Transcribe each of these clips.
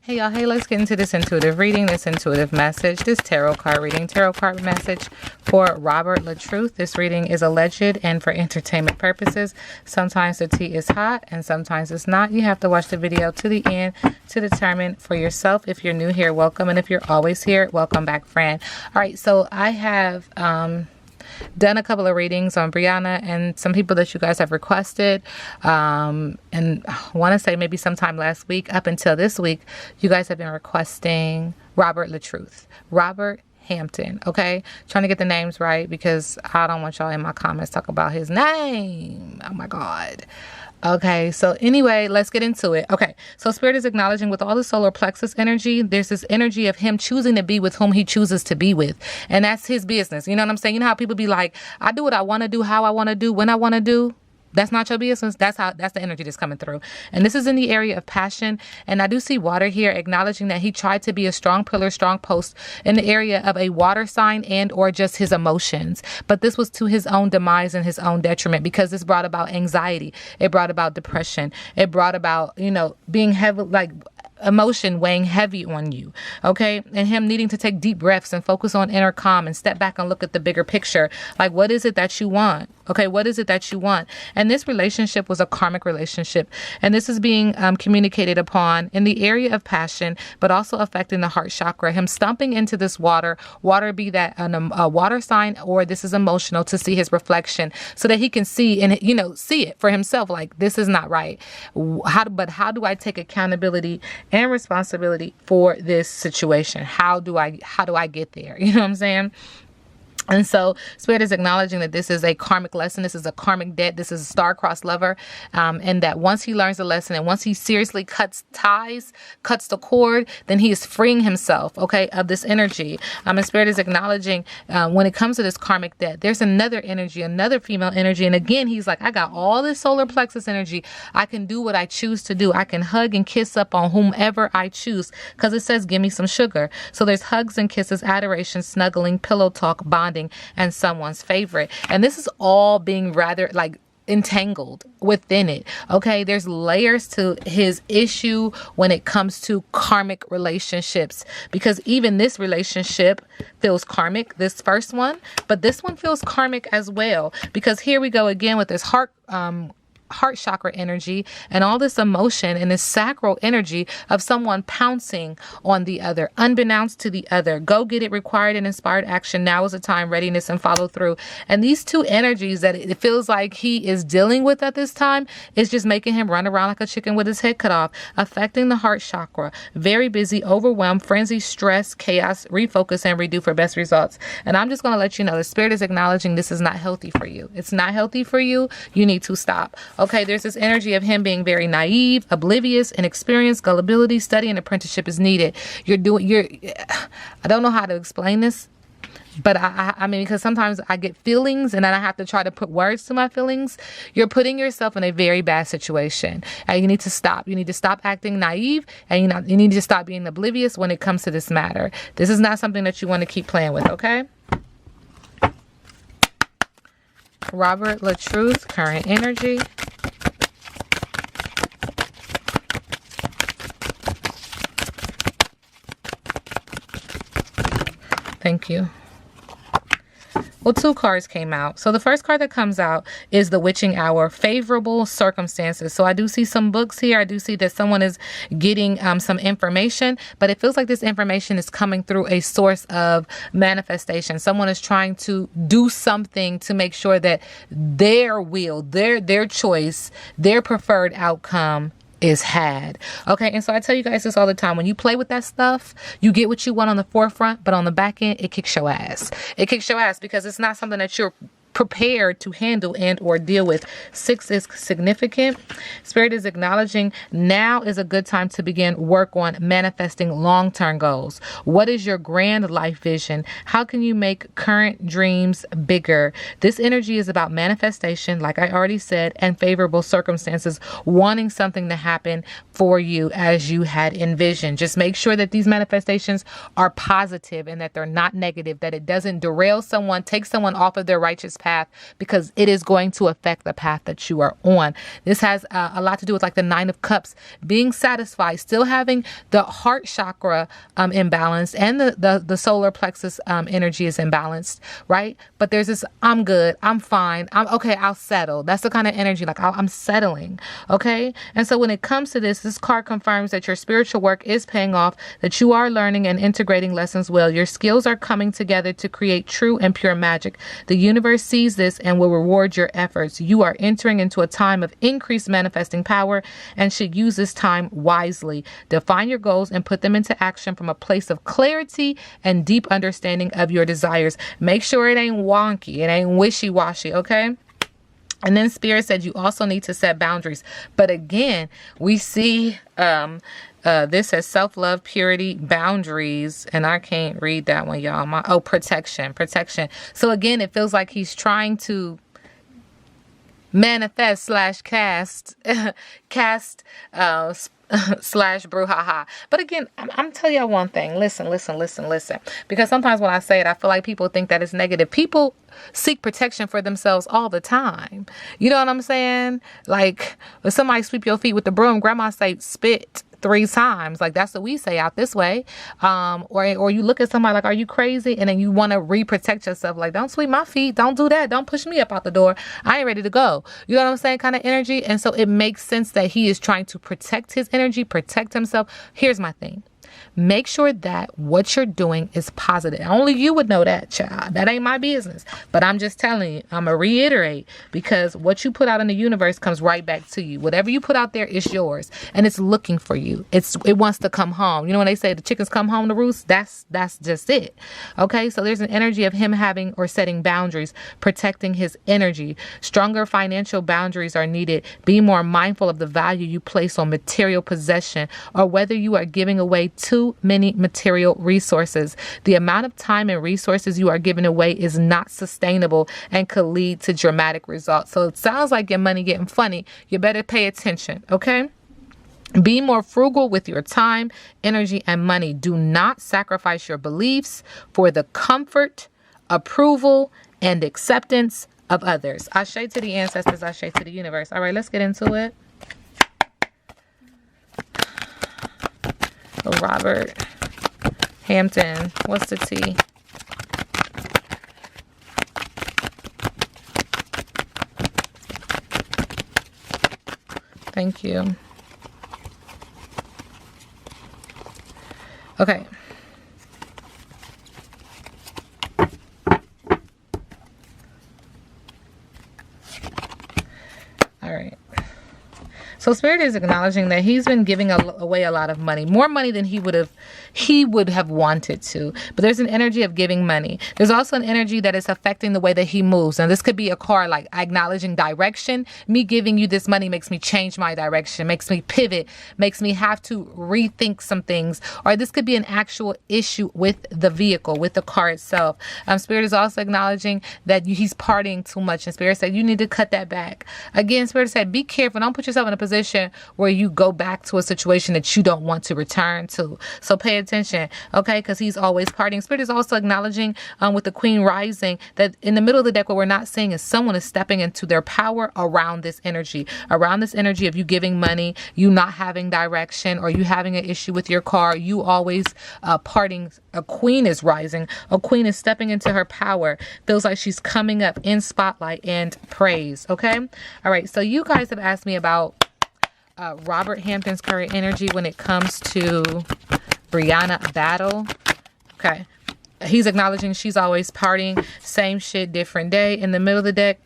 Hey y'all, hey, let's get into this intuitive reading, this intuitive message, this tarot card reading, tarot card message for Robert LaTruth. This reading is alleged and for entertainment purposes. Sometimes the tea is hot and sometimes it's not. You have to watch the video to the end to determine for yourself. If you're new here, welcome. And if you're always here, welcome back, friend. All right, so I have done a couple of readings on Brianna and some people that you guys have requested, and I want to say maybe sometime last week up until this week, you guys have been requesting Robert LaTruth, Robert Hampton. Okay, trying to get the names right because I don't want y'all in my comments talk about his name. Oh my God. Okay, so anyway, let's get into it. Okay, so Spirit is acknowledging with all the solar plexus energy, there's this energy of him choosing to be with whom he chooses to be with. And that's his business. You know what I'm saying? You know how people be like, I do what I want to do, how I want to do, when I want to do. That's not your business. That's the energy that's coming through. And this is in the area of passion. And I do see water here, acknowledging that he tried to be a strong pillar, strong post in the area of a water sign and or just his emotions. But this was to his own demise and his own detriment because this brought about anxiety. It brought about depression. It brought about, being heavy, like emotion weighing heavy on you. Okay. And him needing to take deep breaths and focus on inner calm and step back and look at the bigger picture. Like, what is it that you want? Okay, what is it that you want? And this relationship was a karmic relationship. And this is being communicated upon in the area of passion, but also affecting the heart chakra. Him stumping into this water be that a water sign, or this is emotional, to see his reflection so that he can see and, see it for himself. Like, this is not right. How do I take accountability and responsibility for this situation? How do I get there? You know what I'm saying? And so Spirit is acknowledging that this is a karmic lesson. This is a karmic debt. This is a star-crossed lover. And that once he learns the lesson and once he seriously cuts the cord, then he is freeing himself, okay, of this energy. And Spirit is acknowledging when it comes to this karmic debt, there's another energy, another female energy. And again, he's like, I got all this solar plexus energy. I can do what I choose to do. I can hug and kiss up on whomever I choose because it says, give me some sugar. So there's hugs and kisses, adoration, snuggling, pillow talk, bonding, and someone's favorite. And this is all being rather like entangled within it. Okay, there's layers to his issue when it comes to karmic relationships, because even this relationship feels karmic, this first one, but this one feels karmic as well, because here we go again with this heart chakra energy and all this emotion and this sacral energy of someone pouncing on the other, unbeknownst to the other. Go get it, required and inspired action. Now is the time, readiness and follow through. And these two energies that it feels like he is dealing with at this time is just making him run around like a chicken with his head cut off, affecting the heart chakra. Very busy, overwhelmed, frenzy, stress, chaos, refocus and redo for best results. And I'm just going to let you know the Spirit is acknowledging this is not healthy for you. It's not healthy for you. You need to stop. Okay, there's this energy of him being very naive, oblivious, inexperienced, gullibility, study, and apprenticeship is needed. I don't know how to explain this, but I mean, because sometimes I get feelings and then I have to try to put words to my feelings. You're putting yourself in a very bad situation. And you need to stop. You need to stop acting naive, and you need to stop being oblivious when it comes to this matter. This is not something that you want to keep playing with, okay? Robert LaTruth, current energy. Thank you. Well, two cards came out. So the first card that comes out is the witching hour, favorable circumstances. So I do see some books here. I do see that someone is getting some information, but it feels like this information is coming through a source of manifestation. Someone is trying to do something to make sure that their will, their choice, their preferred outcome is had. Okay, and so I tell you guys this all the time. When you play with that stuff, you get what you want on the forefront, but on the back end, it kicks your ass. It kicks your ass because it's not something that you're prepared to handle and or deal with. 6 is significant. Spirit is acknowledging now is a good time to begin work on manifesting long-term goals. What is your grand life vision? How can you make current dreams bigger? This energy is about manifestation, like I already said, and favorable circumstances, wanting something to happen for you as you had envisioned. Just make sure that these manifestations are positive and that they're not negative, that it doesn't derail someone, take someone off of their righteous path, because it is going to affect the path that you are on. This has a lot to do with like the Nine of Cups, being satisfied, still having the heart chakra imbalanced, and the solar plexus energy is imbalanced, right? But there's this, I'm good, I'm fine, I'm okay, I'll settle. That's the kind of energy, like I'm settling, okay? And so when it comes to this card confirms that your spiritual work is paying off, that you are learning and integrating lessons well. Your skills are coming together to create true and pure magic. The universe sees this and will reward your efforts. You are entering into a time of increased manifesting power and should use this time wisely. Define your goals and put them into action from a place of clarity and deep understanding of your desires. Make sure it ain't wonky, it ain't wishy-washy, okay? And then Spirit said you also need to set boundaries. But again, we see this as self-love, purity, boundaries, and I can't read that one, y'all. Protection. So again, it feels like he's trying to manifest / cast slash brouhaha. But again, I'm telling y'all one thing. Listen. Because sometimes when I say it, I feel like people think that it's negative. People seek protection for themselves all the time. You know what I'm saying? Like, when somebody sweep your feet with the broom, grandma say, spit 3 times. Like, that's what we say out this way. Or you look at somebody like, are you crazy? And then you want to re-protect yourself. Like, don't sweep my feet. Don't do that. Don't push me up out the door. I ain't ready to go. You know what I'm saying? Kind of energy. And so it makes sense that he is trying to protect his energy, protect himself. Here's my thing. Make sure that what you're doing is positive. Only you would know that, child. That ain't my business. But I'm just telling you, I'm going to reiterate, because what you put out in the universe comes right back to you. Whatever you put out there is yours, and it's looking for you. It wants to come home. You know when they say the chickens come home to roost? That's just it. Okay, so there's an energy of him having or setting boundaries, protecting his energy. Stronger financial boundaries are needed. Be more mindful of the value you place on material possession, or whether you are giving away too many material resources. The amount of time and resources you are giving away is not sustainable and could lead to dramatic results. So it sounds like your money getting funny. You better pay attention, okay? Be more frugal with your time, energy, and money. Do not sacrifice your beliefs for the comfort, approval, and acceptance of others. Ashe to the ancestors, ashe to the universe. All right, let's get into it. Robert Hampton, what's the T? Thank you. Okay. All right. So Spirit is acknowledging that he's been giving away a lot of money, more money than he would have wanted to. But there's an energy of giving money. There's also an energy that is affecting the way that he moves. And this could be a card like acknowledging direction. Me giving you this money makes me change my direction, makes me pivot, makes me have to rethink some things. Or this could be an actual issue with the vehicle, with the car itself. Spirit is also acknowledging that he's partying too much. And Spirit said, you need to cut that back. Again, Spirit said, be careful. Don't put yourself in a position where you go back to a situation that you don't want to return to. So pay attention, okay? Because he's always partying. Spirit is also acknowledging with the Queen rising that in the middle of the deck, what we're not seeing is someone is stepping into their power around this energy of you giving money, you not having direction, or you having an issue with your car, you always partying. A queen is rising. A queen is stepping into her power. Feels like she's coming up in spotlight and praise, okay? All right, so you guys have asked me about Robert Hampton's current energy when it comes to Brianna Battle. Okay. He's acknowledging she's always partying. Same shit, different day. In the middle of the deck,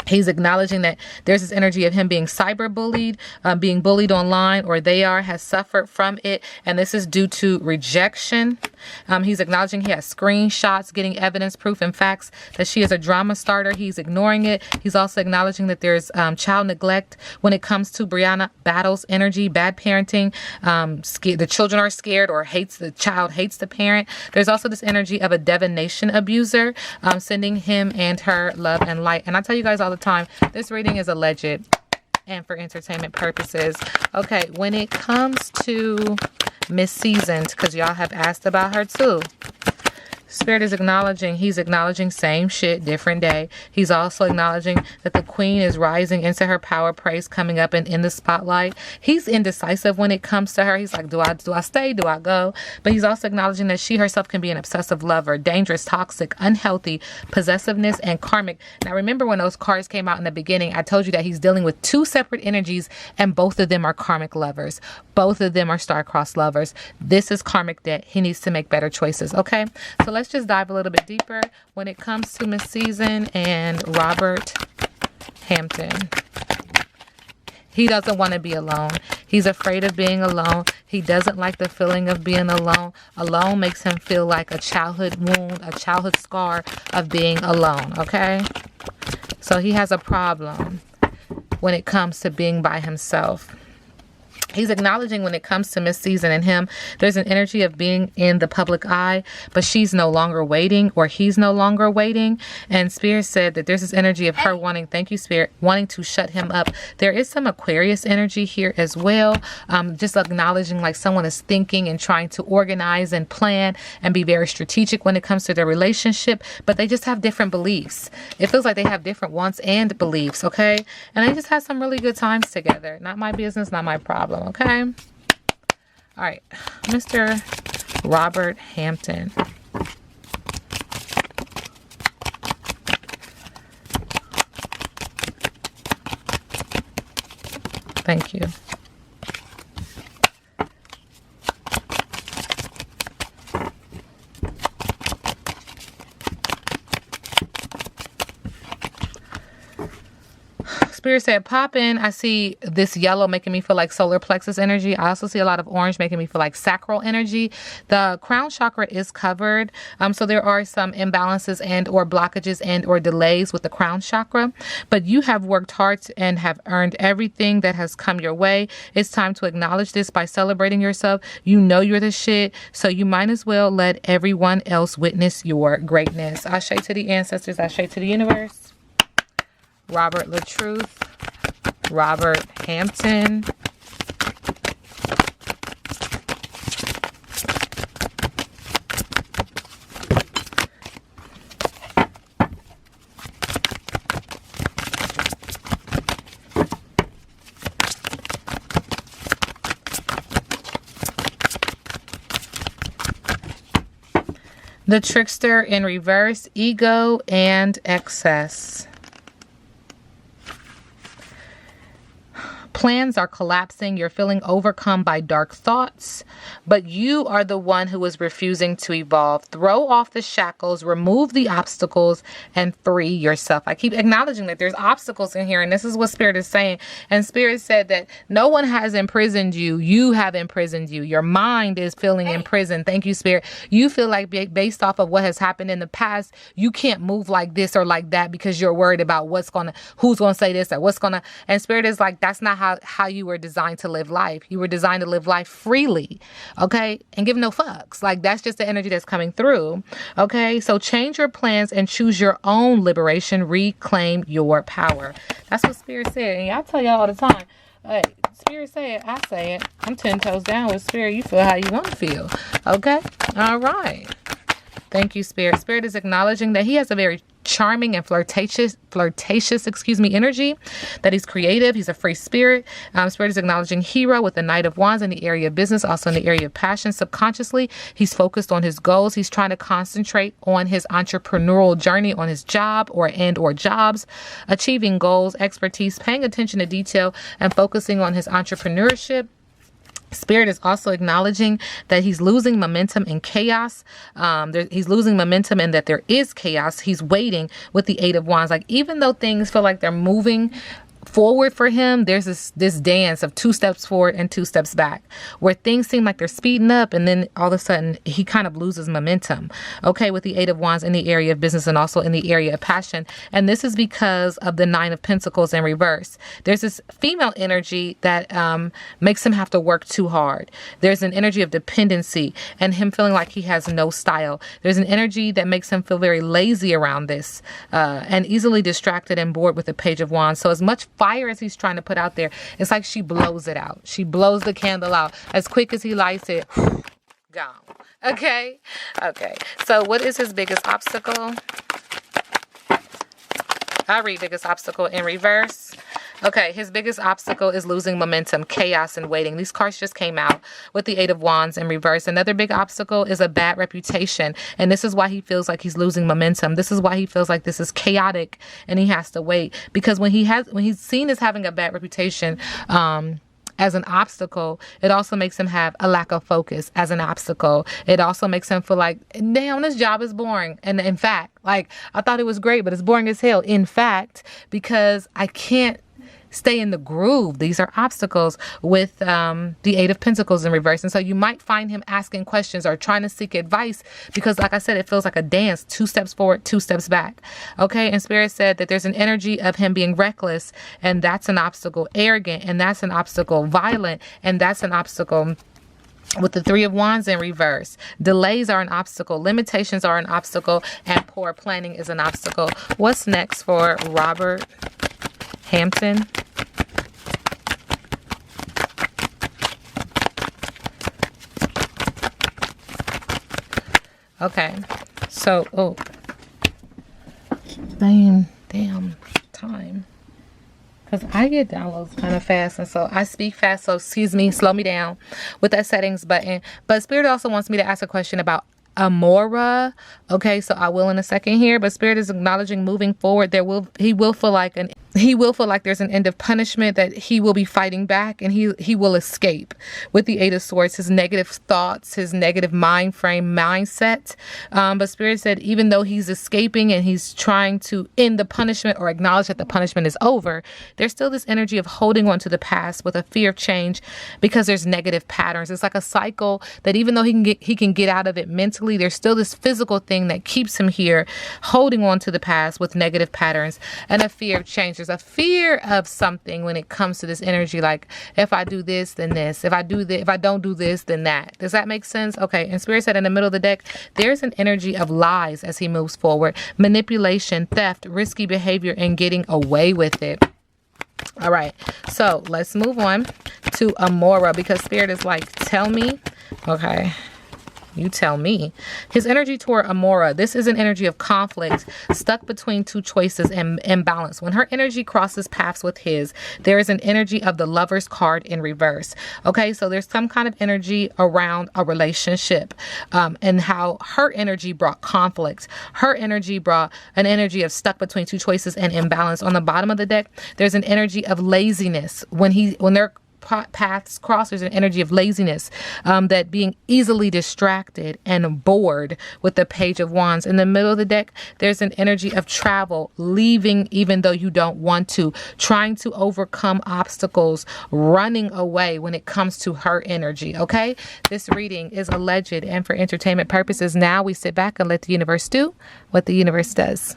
he's acknowledging that there's this energy of him being cyber bullied, being bullied online, or has suffered from it. And this is due to rejection. He's acknowledging he has screenshots, getting evidence, proof, and facts that she is a drama starter. He's ignoring it. He's also acknowledging that there's child neglect when it comes to Brianna Battle's energy, bad parenting. The children are scared, or the child hates the parent. There's also this energy of a divination abuser, sending him and her love and light. And I tell you guys all the time, this reading is alleged and for entertainment purposes. Okay, when it comes to Miss Seasoned, because y'all have asked about her too. Spirit is acknowledging, he's acknowledging same shit, different day. He's also acknowledging that the queen is rising into her power praise, coming up and in the spotlight. He's indecisive when it comes to her. He's like, do I stay? Do I go? But he's also acknowledging that she herself can be an obsessive lover, dangerous, toxic, unhealthy, possessiveness, and karmic. Now, remember when those cards came out in the beginning, I told you that he's dealing with two separate energies, and both of them are karmic lovers. Both of them are star-crossed lovers. This is karmic debt. He needs to make better choices, okay? So let's just dive a little bit deeper when it comes to Miss Season and Robert Hampton. He doesn't want to be alone. He's afraid of being alone. He doesn't like the feeling of being alone. Alone makes him feel like a childhood wound, a childhood scar of being alone, okay? So he has a problem when it comes to being by himself. He's acknowledging when it comes to Miss Season and him, there's an energy of being in the public eye, but she's no longer waiting, or he's no longer waiting. And Spirit said that there's this energy of her wanting, thank you, Spirit, wanting to shut him up. There is some Aquarius energy here as well. Just acknowledging like someone is thinking and trying to organize and plan and be very strategic when it comes to their relationship, but they just have different beliefs. It feels like they have different wants and beliefs, okay? And they just have some really good times together. Not my business, not my problem. Okay. All right. Mr. Robert Hampton. Thank you. Spirit said, pop in. I see this yellow making me feel like solar plexus energy. I also see a lot of orange making me feel like sacral energy. The crown chakra is covered. So there are some imbalances and or blockages and or delays with the crown chakra. But you have worked hard and have earned everything that has come your way. It's time to acknowledge this by celebrating yourself. You know you're the shit. So you might as well let everyone else witness your greatness. Ashe to the ancestors. Ashe to the universe. Robert LaTruth, Robert Hampton. The trickster in reverse, ego and excess. Plans are collapsing. You're feeling overcome by dark thoughts, but you are the one who is refusing to evolve. Throw off the shackles, remove the obstacles, and free yourself. I keep acknowledging that there's obstacles in here, and this is what Spirit is saying. And Spirit said that no one has imprisoned you. You have imprisoned you. Your mind is feeling imprisoned. Thank you, Spirit. You feel like based off of what has happened in the past, you can't move like this or like that because you're worried about who's going to say this or what's going to, and Spirit is like, that's not how you were designed to live life. You were designed to live life freely, okay? And give no fucks. Like, that's just the energy that's coming through, okay? So change your plans and choose your own liberation. Reclaim your power. That's what Spirit said. And I tell y'all all the time, hey, Spirit say it, I say it. I'm 10 toes down with Spirit. You feel how you want to feel, okay? All right. Thank you, Spirit. Spirit is acknowledging that he has a very charming and flirtatious, energy, that he's creative. He's a free spirit. Spirit is acknowledging hero with the Knight of Wands in the area of business, also in the area of passion. Subconsciously, he's focused on his goals. He's trying to concentrate on his entrepreneurial journey, on his job or jobs, achieving goals, expertise, paying attention to detail, and focusing on his entrepreneurship. Spirit is also acknowledging that he's losing momentum in chaos. He's losing momentum in that there is chaos. He's waiting with the Eight of Wands. Like, even though things feel like they're moving forward for him, there's this dance of 2 steps forward and 2 steps back, where things seem like they're speeding up, and then all of a sudden he kind of loses momentum, okay, with the Eight of Wands in the area of business and also in the area of passion. And this is because of the Nine of Pentacles in reverse. There's this female energy that makes him have to work too hard. There's an energy of dependency and him feeling like he has no style. There's an energy that makes him feel very lazy around this and easily distracted and bored with the Page of Wands. So as much fire as he's trying to put out there, it's like she blows it out. She blows the candle out as quick as he lights it. gone. Okay. Okay. So what is his biggest obstacle? I'll read biggest obstacle in reverse. Okay, his biggest obstacle is losing momentum, chaos, and waiting. These cards just came out with the Eight of Wands in reverse. Another big obstacle is a bad reputation, and this is why he feels like he's losing momentum. This is why he feels like this is chaotic, and he has to wait. Because when he's seen as having a bad reputation, as an obstacle, it also makes him have a lack of focus as an obstacle. It also makes him feel like, damn, this job is boring. And in fact, like, I thought it was great, but it's boring as hell. In fact, because I can't stay in the groove. These are obstacles with the Eight of Pentacles in reverse. And so you might find him asking questions or trying to seek advice because, like I said, it feels like a dance, 2 steps forward, 2 steps back. Okay. And Spirit said that there's an energy of him being reckless, and that's an obstacle. Arrogant, and that's an obstacle. Violent, and that's an obstacle. With the Three of Wands in reverse, delays are an obstacle, limitations are an obstacle, and poor planning is an obstacle. What's next for Robert Hampton? Okay, so, damn time. Because I get downloads kind of fast, and so I speak fast, so excuse me, slow me down with that settings button. But Spirit also wants me to ask a question about Amora. Okay, so I will in a second here, but Spirit is acknowledging moving forward. He will feel like there's an end of punishment, that he will be fighting back, and he will escape with the Eight of Swords, his negative thoughts, his negative mindset. But Spirit said even though he's escaping and he's trying to end the punishment or acknowledge that the punishment is over, there's still this energy of holding on to the past with a fear of change because there's negative patterns. It's like a cycle that even though he can get out of it mentally, there's still this physical thing that keeps him here holding on to the past with negative patterns and a fear of change. There's a fear of something when it comes to this energy, like if I do this, then this. If I don't do this, then that. Does that make sense? Okay. And Spirit said in the middle of the deck, there's an energy of lies as he moves forward, manipulation, theft, risky behavior, and getting away with it. All right. So let's move on to Amora, because Spirit is like, tell me. Okay. You tell me. His energy toward Amora, this is an energy of conflict, stuck between two choices and imbalance. When her energy crosses paths with his, there is an energy of the Lover's card in reverse. Okay, so there's some kind of energy around a relationship, and how her energy brought conflict. Her energy brought an energy of stuck between two choices and imbalance. On the bottom of the deck, there's an energy of laziness. When they're paths cross, there's an energy of laziness, that being easily distracted and bored with the Page of Wands. In the middle of the deck, there's an energy of travel, leaving even though you don't want to, trying to overcome obstacles, running away when it comes to her energy. Okay, this reading is alleged and for entertainment purposes. Now we sit back and let the universe do what the universe does.